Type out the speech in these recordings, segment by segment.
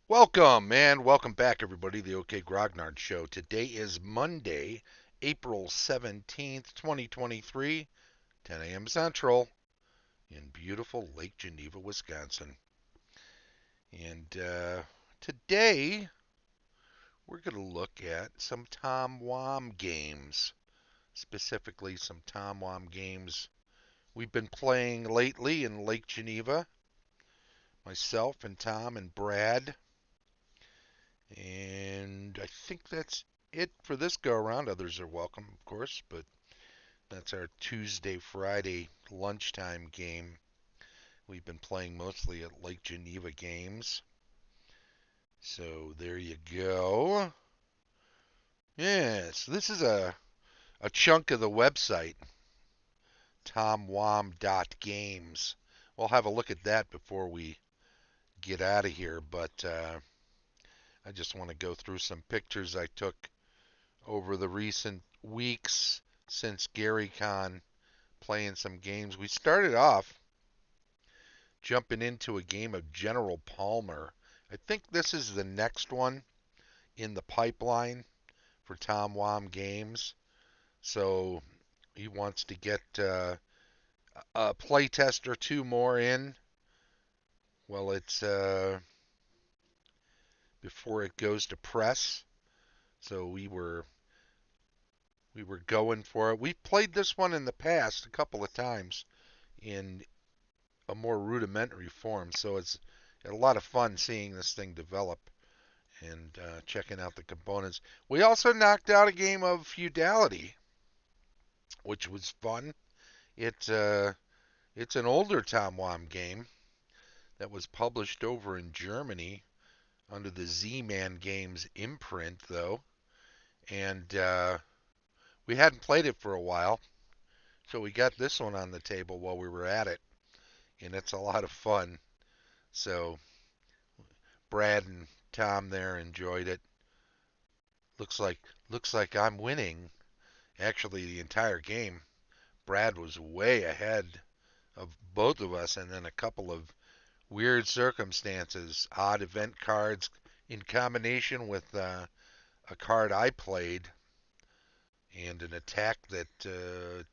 Welcome and welcome back, everybody, to the OK Grognard Show. Today is Monday, April 17th, 2023, 10 a.m. Central in beautiful Lake Geneva, Wisconsin. And today we're going to look at some Tom Wham games, specifically some Tom Wham games we've been playing lately in Lake Geneva, myself and Tom and Brad. And I think that's it for this go around. Others are welcome, of course, but that's our Tuesday, Friday lunchtime game. We've been playing mostly at Lake Geneva Games. So there you go. Yes, this is a chunk of the website, tomwham.games. We'll have a look at that before we get out of here, but I just want to go through some pictures I took over the recent weeks since GaryCon, playing some games. We started off jumping into a game of General Palmer. I think this is the next one in the pipeline for Tom Wham Games. So he wants to get a playtest or two more in. Well, it's before it goes to press. So we were going for it. We've played this one in the past a couple of times in a more rudimentary form. So it's a lot of fun seeing this thing develop and checking out the components. We also knocked out a game of Feudality, which was fun. It's an older Tom Wham game that was published over in Germany under the Z-Man Games imprint, though, and we hadn't played it for a while, so we got this one on the table while we were at it, and it's a lot of fun. So Brad and Tom there enjoyed it. Looks like looks like I'm winning. Actually, the entire game, Brad was way ahead of both of us, and then a couple of weird circumstances, odd event cards in combination with a card I played and an attack that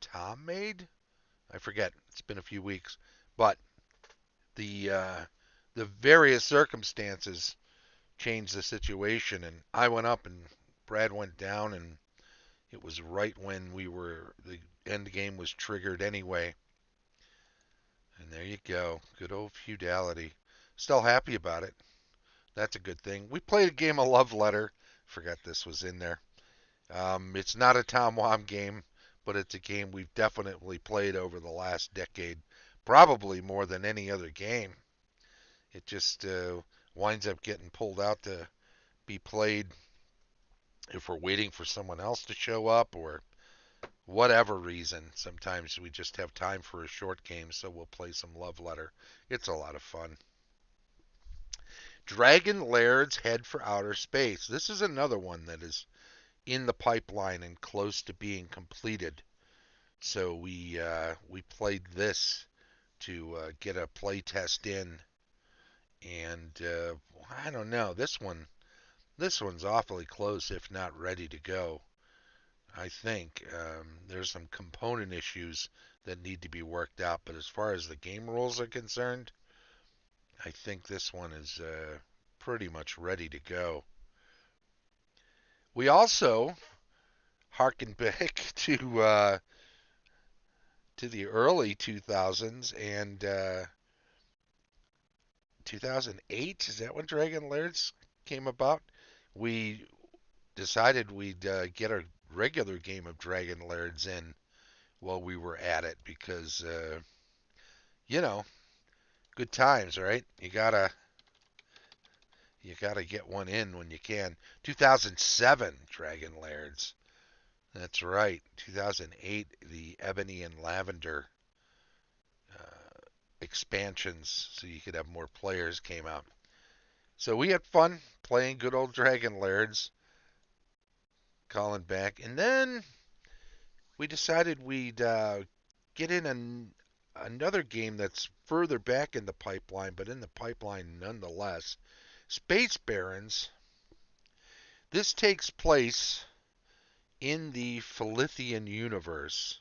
Tom made. I forget. It's been a few weeks, but the uh, the various circumstances changed the situation, and I went up and Brad went down, and it was right when the end game was triggered anyway. And there you go. Good old Feudality. Still happy about it. That's a good thing. We played a game of Love Letter. Forgot this was in there. It's not a Tom Wham game, but it's a game we've definitely played over the last decade, probably more than any other game. It just winds up getting pulled out to be played if we're waiting for someone else to show up or whatever reason. Sometimes we just have time for a short game, so we'll play some Love Letter. It's a lot of fun. Dragon Laird's Head for Outer Space. This is another one that is in the pipeline and close to being completed. So we played this to get a play test in, and I don't know, this one's awfully close, if not ready to go. I think there's some component issues that need to be worked out, but as far as the game rules are concerned, I think this one is pretty much ready to go. We also harken back to the early 2000s and 2008. Is that when Dragon Lairs came about? We decided we'd get a regular game of Dragon Lairs in while we were at it because, you know, good times, right? You gotta get one in when you can. 2007 Dragon Lairs. That's right. 2008, the Ebony and Lavender expansions, so you could have more players, came out. So we had fun playing good old Dragon Lairs, calling back, and then we decided we'd get in another game that's further back in the pipeline, but in the pipeline nonetheless. Space Barons. This takes place in the Philithian universe.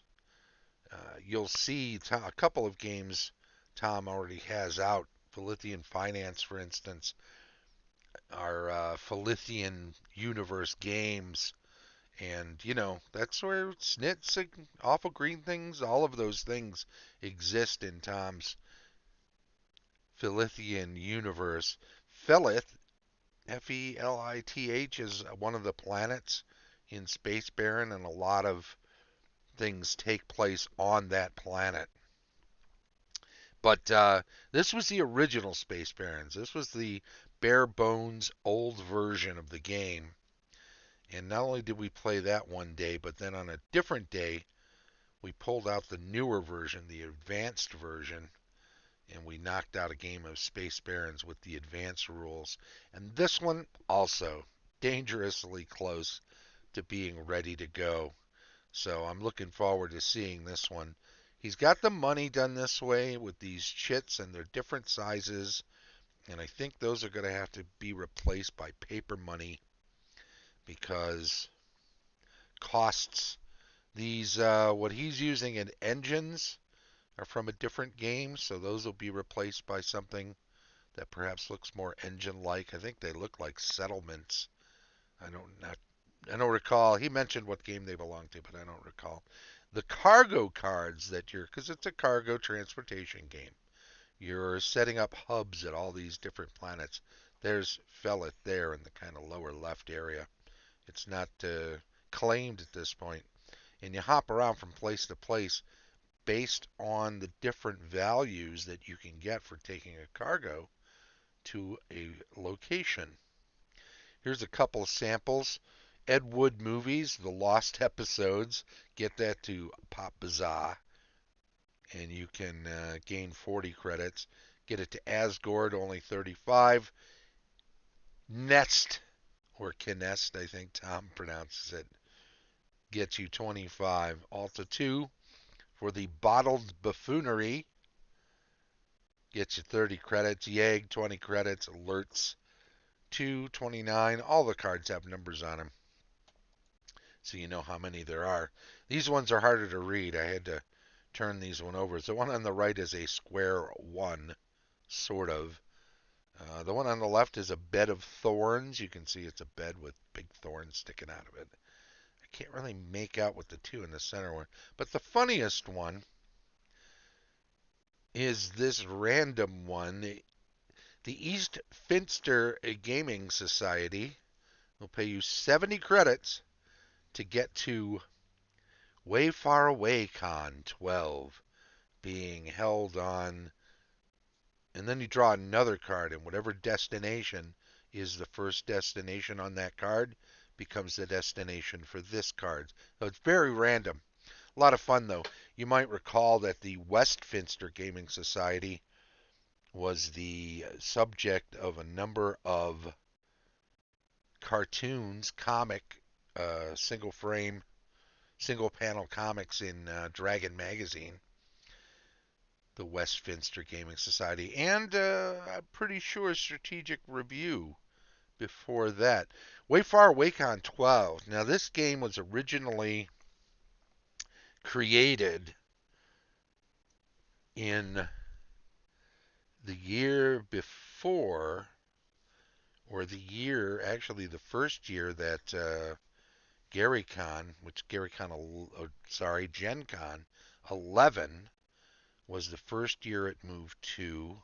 You'll see a couple of games Tom already has out. Philithian Finance, for instance, are Philithian universe games. And, that's where snits and awful green things, all of those things exist in Tom's Philithian universe. Felith, Felith, is one of the planets in Space Baron, and a lot of things take place on that planet. But this was the original Space Barons. This was the bare bones old version of the game. And not only did we play that one day, but then on a different day, we pulled out the newer version, the advanced version, and we knocked out a game of Space Barons with the advanced rules. And this one also dangerously close to being ready to go. So I'm looking forward to seeing this one. He's got the money done this way with these chits, and they're different sizes. And I think those are going to have to be replaced by paper money because costs. These, what he's using in engines are from a different game, so those will be replaced by something that perhaps looks more engine-like. I think they look like settlements. I don't recall. He mentioned what game they belong to, but I don't recall. The cargo cards because it's a cargo transportation game. You're setting up hubs at all these different planets. There's Felith there in the kind of lower left area. It's not claimed at this point. And you hop around from place to place based on the different values that you can get for taking a cargo to a location. Here's a couple of samples. Ed Wood movies, the lost episodes. Get that to Pop Bazaar, and you can gain 40 credits. Get it to Asgard, only 35. Nest, or Kinest, I think Tom pronounces it, gets you 25. Alta 2 for the Bottled Buffoonery gets you 30 credits. Yag, 20 credits. Alerts, 229. All the cards have numbers on them, so you know how many there are. These ones are harder to read. I had to turn these one over. So the one on the right is a square 1, sort of. The one on the left is a bed of thorns. You can see it's a bed with big thorns sticking out of it. I can't really make out what the two in the center were. But the funniest one is this random one. The East Finster Gaming Society will pay you 70 credits to get to Way Far Away Con 12, being held on, and then you draw another card, and whatever destination is the first destination on that card becomes the destination for this card. So it's very random. A lot of fun, though. You might recall that the West Finster Gaming Society was the subject of a number of cartoons, single frame, single panel comics in Dragon Magazine, the Westminster Gaming Society, and I'm pretty sure Strategic Review before that. Way Far Wacon 12. Now, this game was originally created in the year before, or actually the first year that Gen Con 11 was the first year it moved to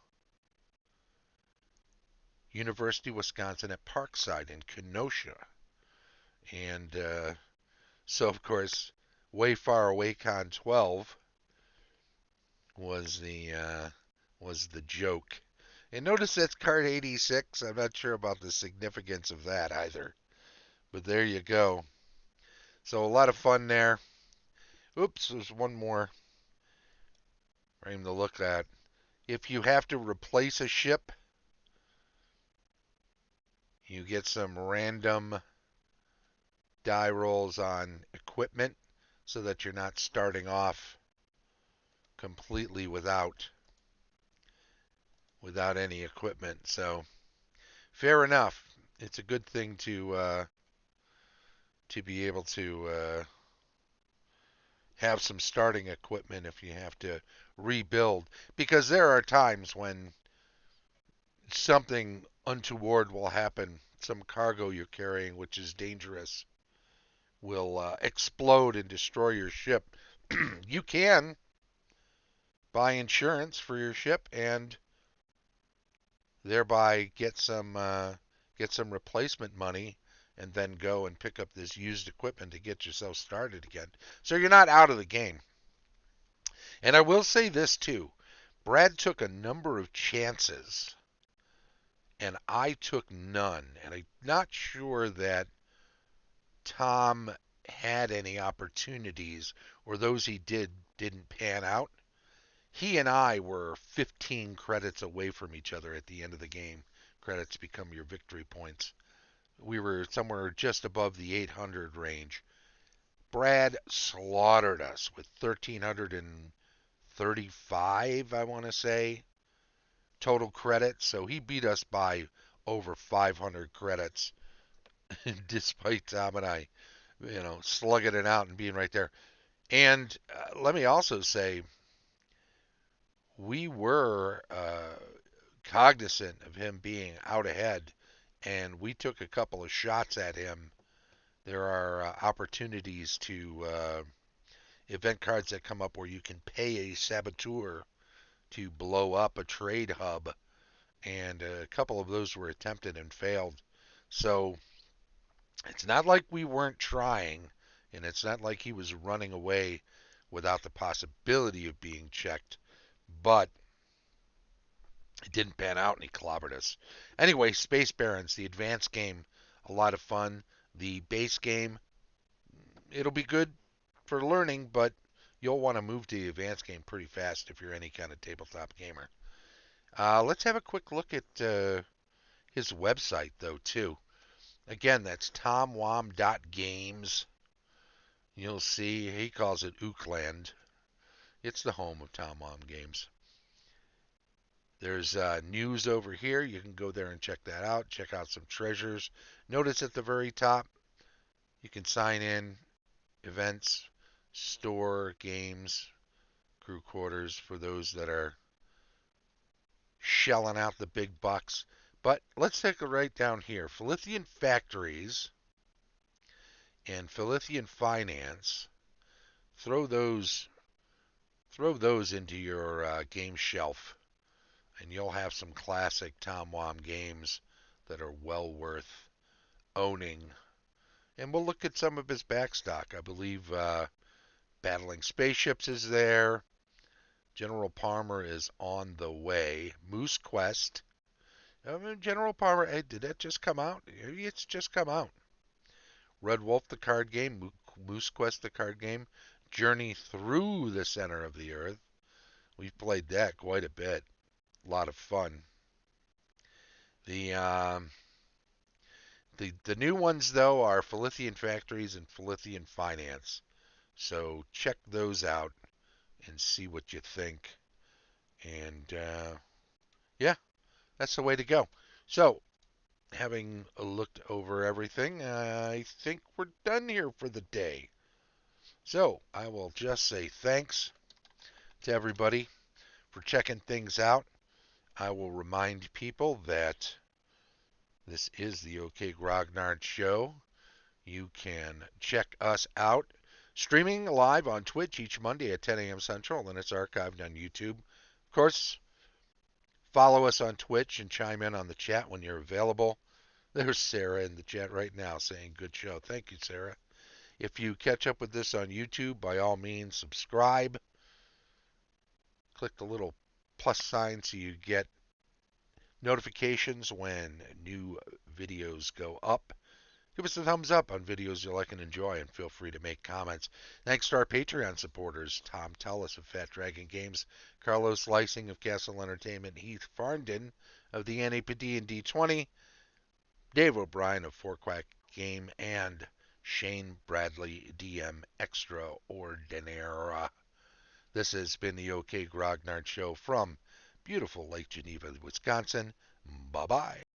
University of Wisconsin at Parkside in Kenosha. And so, of course, Way Far Away Con 12 was the joke. And notice that's card 86. I'm not sure about the significance of that either. But there you go. So a lot of fun there. Oops, there's one more frame to look at. If you have to replace a ship, you get some random die rolls on equipment so that you're not starting off completely without any equipment. So Fair enough. It's a good thing to be able to have some starting equipment if you have to rebuild, because there are times when something untoward will happen. Some cargo you're carrying, which is dangerous, will explode and destroy your ship. You can buy insurance for your ship and thereby get some replacement money, and then go and pick up this used equipment to get yourself started again. So you're not out of the game. And I will say this too. Brad took a number of chances and I took none. And I'm not sure that Tom had any opportunities, or those he didn't pan out. He and I were 15 credits away from each other at the end of the game. Credits become your victory points. We were somewhere just above the 800 range. Brad slaughtered us with 1,335, I want to say, total credits. So he beat us by over 500 credits, despite Tom and I, slugging it out and being right there. And let me also say, we were cognizant of him being out ahead, and we took a couple of shots at him. There are opportunities to event cards that come up where you can pay a saboteur to blow up a trade hub, and a couple of those were attempted and failed. So it's not like we weren't trying, and it's not like he was running away without the possibility of being checked, but it didn't pan out and he clobbered us. Anyway, Space Barons, the advanced game, a lot of fun. The base game, it'll be good for learning, but you'll want to move to the advanced game pretty fast if you're any kind of tabletop gamer. Let's have a quick look at his website, though, too. Again, that's tomwham.games. You'll see he calls it Ookland. It's the home of Tom Wham Games. There's news over here. You can go there and check that out. Check out some treasures. Notice at the very top, you can sign in, events, store, games, crew quarters for those that are shelling out the big bucks. But let's take a right down here. Philithian Factories and Philithian Finance. Throw those into your game shelf, and you'll have some classic Tom Wham games that are well worth owning. And we'll look at some of his backstock. I believe Battling Spaceships is there. General Palmer is on the way. Moose Quest. General Palmer, hey, did that just come out? Maybe it's just come out. Red Wolf, the card game. Moose Quest, the card game. Journey Through the Center of the Earth. We've played that quite a bit. A lot of fun. The new ones, though, are Philithian Factories and Philithian Finance. So check those out and see what you think. And yeah, that's the way to go. So, having looked over everything, I think we're done here for the day. So, I will just say thanks to everybody for checking things out. I will remind people that this is the OK Grognard Show. You can check us out streaming live on Twitch each Monday at 10 a.m. Central, and it's archived on YouTube. Of course, follow us on Twitch and chime in on the chat when you're available. There's Sarah in the chat right now saying good show. Thank you, Sarah. If you catch up with this on YouTube, by all means, subscribe. Click the little plus sign so you get notifications when new videos go up. Give us a thumbs up on videos you like and enjoy, and feel free to make comments. Thanks to our Patreon supporters, Tom Tellis of Fat Dragon Games, Carlos Lysing of Castle Entertainment, Heath Farndon of the NAPD and D20, Dave O'Brien of Quacks Game, and Shane Bradley, DM Extraordinaire. This has been the OK Grognard Show from beautiful Lake Geneva, Wisconsin. Bye-bye.